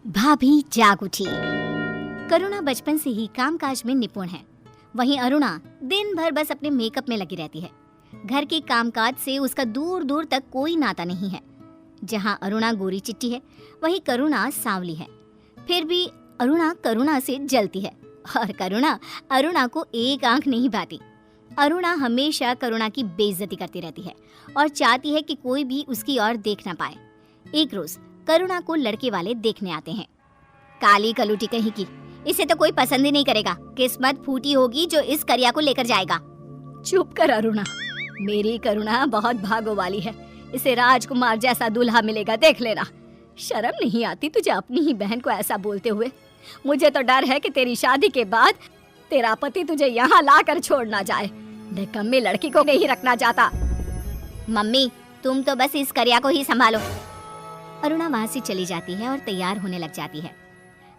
भाभी जाग उठी। करुणा बचपन से ही कामकाज में निपुण है। वहीं अरुणा दिन भर बस अपने मेकअप में लगी रहती है। घर के कामकाज से उसका दूर दूर तक कोई नाता नहीं है। जहां अरुणा गोरी चिट्टी है, वहीं करुणा सांवली है। फिर भी अरुणा करुणा से जलती है और करुणा अरुणा को एक आंख नहीं भाती। अरुणा हमेशा करुणा की बेइज्जती करती रहती है और चाहती है कि कोई भी उसकी ओर देख ना पाए। एक रोज करुणा को लड़के वाले देखने आते हैं। काली कलूटी कहीं की, इसे तो कोई पसंद ही नहीं करेगा। किस्मत फूटी होगी जो इस करिया को लेकर जाएगा। चुप कर अरुणा, मेरी करुणा बहुत भागो वाली है। इसे राजकुमार जैसा दूल्हा मिलेगा, देख लेना। शर्म नहीं आती तुझे अपनी ही बहन को ऐसा बोलते हुए? मुझे तो डर है कि तेरी शादी के बाद तेरा पति तुझे यहाँ लाकर छोड़ ना जाए। निकम्मी लड़की को नहीं रखना चाहता। मम्मी, तुम तो बस इस करिया को ही संभालो। अरुणा वहाँ से चली जाती है और तैयार होने लग जाती है।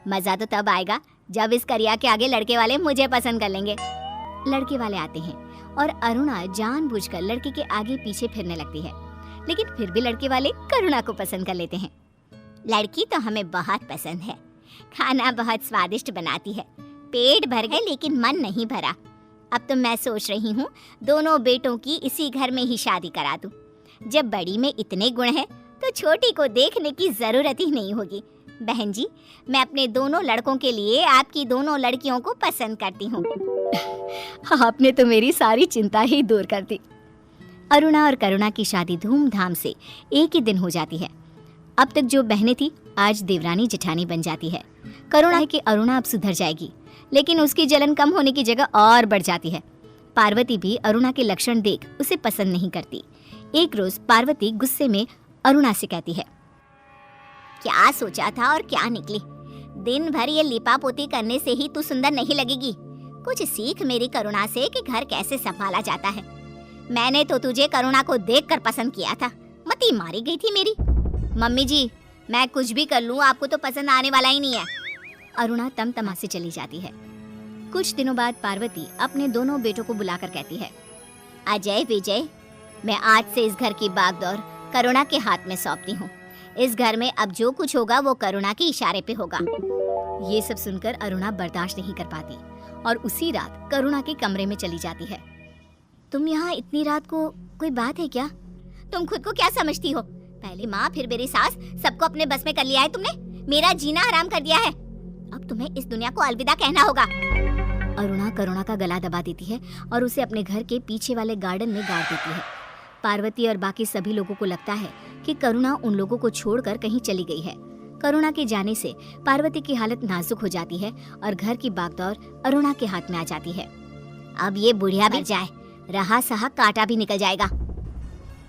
मजा तो तब आएगा जब इस करिया के आगे लड़के वाले मुझे पसंद कर लेंगे। लड़के वाले आते हैं और अरुणा जानबूझकर लड़के के आगे पीछे फिरने लगती है, लेकिन फिर भी लड़के वाले करुणा को पसंद कर लेते हैं। लड़की तो हमें बहुत पसंद है, खाना बहुत स्वादिष्ट बनाती है, पेट भर गए लेकिन मन नहीं भरा। अब तो मैं सोच रही हूँ दोनों बेटों की इसी घर में ही शादी करा दूं। जब बड़ी में इतने गुण हैं तो छोटी को देखने की जरूरत ही नहीं होगी। बहन जी, मैं अपने दोनों लड़कों के लिए आपकी दोनों लड़कियों को पसंद करती हूँ। आपने तो मेरी सारी चिंता ही दूर कर दी। अरुणा और करुणा की शादी धूमधाम से एक ही दिन हो जाती है। अब तक जो बहनें थी आज देवरानी जेठानी बन जाती है। करुणा है कि अरुणा अब सुधर जाएगी, लेकिन उसकी जलन कम होने की जगह और बढ़ जाती है। पार्वती भी अरुणा के लक्षण देख उसे पसंद नहीं करती। एक रोज पार्वती गुस्से में अरुणा से कहती है, क्या सोचा था और क्या निकली? दिन भर ये लिपा पोती करने से ही तू सुंदर नहीं लगेगी। कुछ सीख मेरी करुणा से कि घर कैसे संभाला जाता है। मैंने तो तुझे करुणा को देखकर पसंद किया था, मती मारी गई थी मेरी। मम्मी जी, मैं कुछ भी कर लूं आपको तो पसंद आने वाला ही नहीं है। अरुणा तम-तमा से चली जाती है। कुछ दिनों बाद पार्वती अपने दोनों बेटों को बुलाकर कहती है, अजय विजय, मैं आज से इस घर की बागडोर करुणा के हाथ में सौंपती हूँ। इस घर में अब जो कुछ होगा वो करुणा के इशारे पे होगा। ये सब सुनकर अरुणा बर्दाश्त नहीं कर पाती और उसी रात करुणा के कमरे में चली जाती है। तुम यहाँ इतनी रात को, कोई बात है क्या? तुम खुद को क्या समझती हो? पहले माँ फिर मेरी सास, सबको अपने बस में कर लिया है तुमने। मेरा जीना हराम कर दिया है। अब तुम्हें इस दुनिया को अलविदा कहना होगा। अरुणा करुणा का गला दबा देती है और उसे अपने घर के पीछे वाले गार्डन में गाड़ देती है। पार्वती और बाकी सभी लोगों को लगता है कि करुणा उन लोगों को छोड़कर कहीं चली गई है। करुणा के जाने से पार्वती की हालत नाजुक हो जाती है और घर की बागडोर अरुणा के हाथ में आ जाती है। अब ये बुढ़िया भी जाए, रहा सहा कांटा भी निकल जाएगा।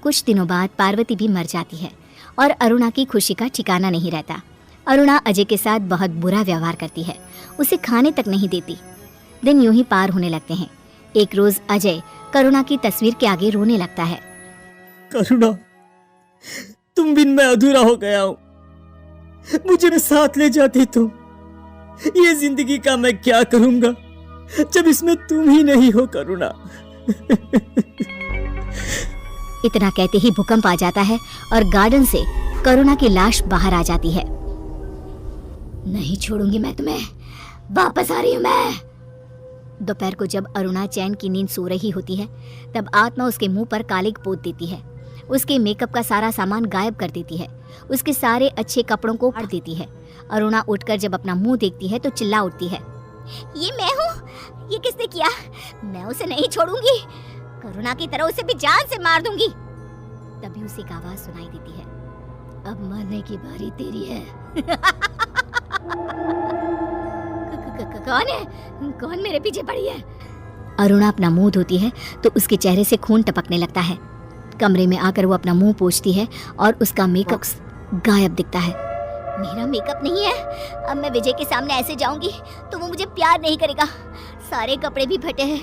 कुछ दिनों बाद पार्वती भी मर जाती है और अरुणा की खुशी का ठिकाना नहीं रहता। अरुणा अजय के साथ बहुत बुरा व्यवहार करती है, उसे खाने तक नहीं देती। दिन यूं ही पार होने लगते हैं। एक रोज अजय करुणा की तस्वीर के आगे रोने लगता है। करुणा, तुम बिन मैं अधूरा हो गया हूँ। मुझे भी साथ ले जाती तुम। ये जिंदगी का मैं क्या करूंगा जब इसमें तुम ही नहीं हो करुणा। इतना कहते ही भूकंप आ जाता है और गार्डन से करुणा की लाश बाहर आ जाती है। नहीं छोड़ूंगी मैं तुम्हें, वापस आ रही हूं मैं। दोपहर को जब अरुणा चैन की नींद सो रही होती है, तब आत्मा उसके मुंह पर कालिक पोत देती है। उसके मेकअप का सारा सामान गायब कर देती है, उसके सारे अच्छे कपड़ों को फाड़ देती है। अरुणा उठकर जब अपना मुंह देखती है तो चिल्ला उठती है, ये मैं हूँ? ये किसने किया? मैं उसे नहीं छोड़ूंगी। करुणा की तरह उसे भी जान से मार दूंगी। तभी उसे एक आवाज सुनाई देती है, अब मरने की बारी तेरी है। कौन है? कौन मेरे पीछे पड़ी है? अरुणा अपना मुंह धोती है तो उसके चेहरे से खून टपकने लगता है। कमरे में आकर वो अपना मुंह पोंछती है और उसका मेकअप गायब दिखता है। मेरा मेकअप नहीं है। अब मैं विजय के सामने ऐसे जाऊंगी तो वो मुझे प्यार नहीं करेगा। सारे कपड़े भी फटे हैं।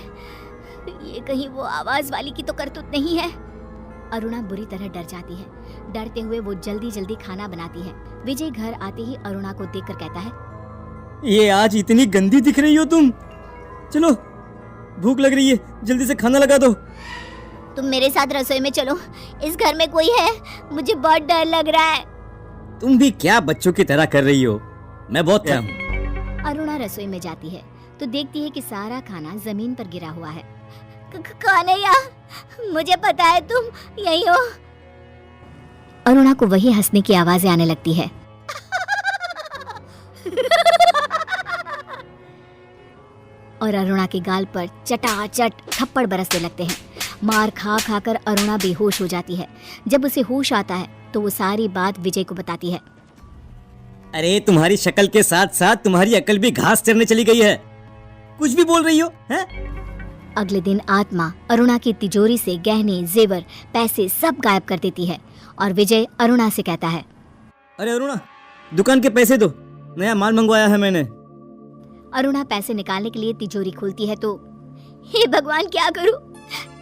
ये कहीं वो आवाज वाली की तो करतूत नहीं है। अरुणा बुरी तरह डर जाती है। डरते हुए वो जल्दी जल्दी खाना बनाती है। विजय घर आते ही अरुणा को देखकर कहता है, ये आज इतनी गंदी दिख रही हो तुम। चलो, भूख लग रही है, जल्दी से खाना लगा दो। तुम मेरे साथ रसोई में चलो, इस घर में कोई है, मुझे बहुत डर लग रहा है। तुम भी क्या बच्चों की तरह कर रही हो? मैं बहुत थका हूँ। अरुणा रसोई में जाती है तो देखती है कि सारा खाना जमीन पर गिरा हुआ है। कन्हैया, मुझे पता है तुम यही हो। अरुणा को वही हंसने की आवाजें आने लगती है। और अरुणा के गाल पर चटाचट थप्पड़ बरसने लगते हैं। मार खा खा कर अरुणा बेहोश हो जाती है। जब उसे होश आता है तो वो सारी बात विजय को बताती है। अरे तुम्हारी शक्ल के साथ साथ तुम्हारी अकल भी घास चरने चली गई है। कुछ भी बोल रही हो हैं? अगले दिन आत्मा अरुणा की तिजोरी से गहने, जेवर, पैसे सब गायब कर देती है और विजय अरुणा से कहता है, अरे अरुणा, दुकान के पैसे दो, नया माल मंगवाया है मैंने। अरुणा पैसे निकालने के लिए तिजोरी खोलती है तो हे भगवान, क्या करूं?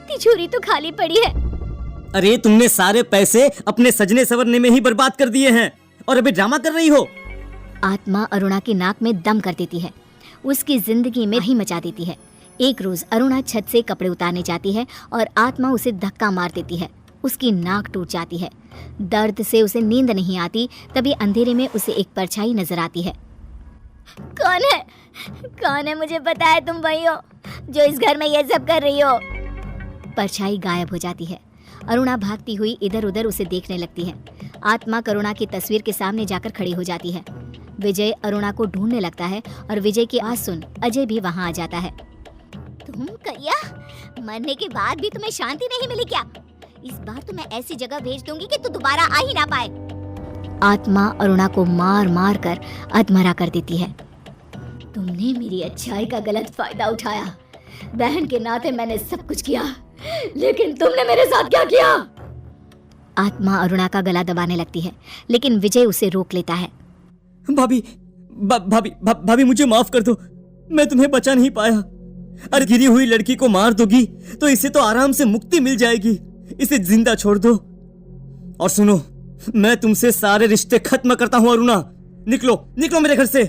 तिजोरी तो खाली पड़ी है। अरे तुमने सारे पैसे अपने सजने संवरने में ही बर्बाद कर दिए हैं और अभी ड्रामा कर रही हो। आत्मा अरुणा की नाक में दम कर देती है, उसकी जिंदगी में ही मचा देती है। एक रोज अरुणा छत से कपड़े उतारने जाती है और आत्मा उसे धक्का मार देती है। उसकी नाक टूट जाती है। दर्द से उसे नींद नहीं आती। तभी अंधेरे में उसे एक परछाई नजर आती है। कौन है? कौन है? मुझे पता है तुम वही हो जो इस घर में ये सब कर रही हो। परछाई गायब हो जाती है। अरुणा भागती हुई इधर उधर उसे देखने लगती है। आत्मा करुणा की तस्वीर के सामने जाकर खड़ी हो जाती है। विजय अरुणा को ढूंढने लगता है और विजय की आवाज सुन अजय भी वहां आ जाता है। तुम करिया, मरने के बाद भी तुम्हें शांति नहीं मिली क्या? इस बार तो मैं ऐसी जगह भेज दूंगी कि तू दोबारा आ ही ना पाए। आत्मा अरुणा को मार मार कर अधमरा कर देती है। तुमने मेरी अच्छाई का गलत फायदा उठाया। बहन के नाते मैंने सब कुछ किया, लेकिन तुमने मेरे साथ क्या किया? आत्मा अरुणा का गला दबाने लगती है, लेकिन विजय उसे रोक लेता है। भाभी, भाभी मुझे माफ कर दो, मैं तुम्हें बचा नहीं पाया। अरे गिरी हुई लड़की को मार दोगी तो इसे तो आराम से मुक्ति मिल जाएगी। इसे जिंदा छोड़ दो। और सुनो, मैं तुमसे सारे रिश्ते खत्म करता हूँ अरुणा। निकलो, निकलो मेरे घर से।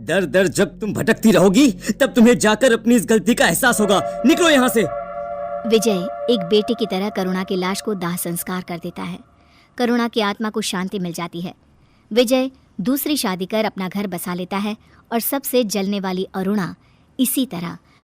दर दर जब तुम भटकती रहोगी तब तुम्हें जाकर अपनी इस गलती का एहसास होगा। निकलो यहाँ से। विजय एक बेटे की तरह करुणा की लाश को दाह संस्कार कर देता है। करुणा की आत्मा को शांति मिल जाती है। विजय दूसरी शादी कर अपना घर बसा लेता है और सबसे जलने वाली अरुणा इसी तरह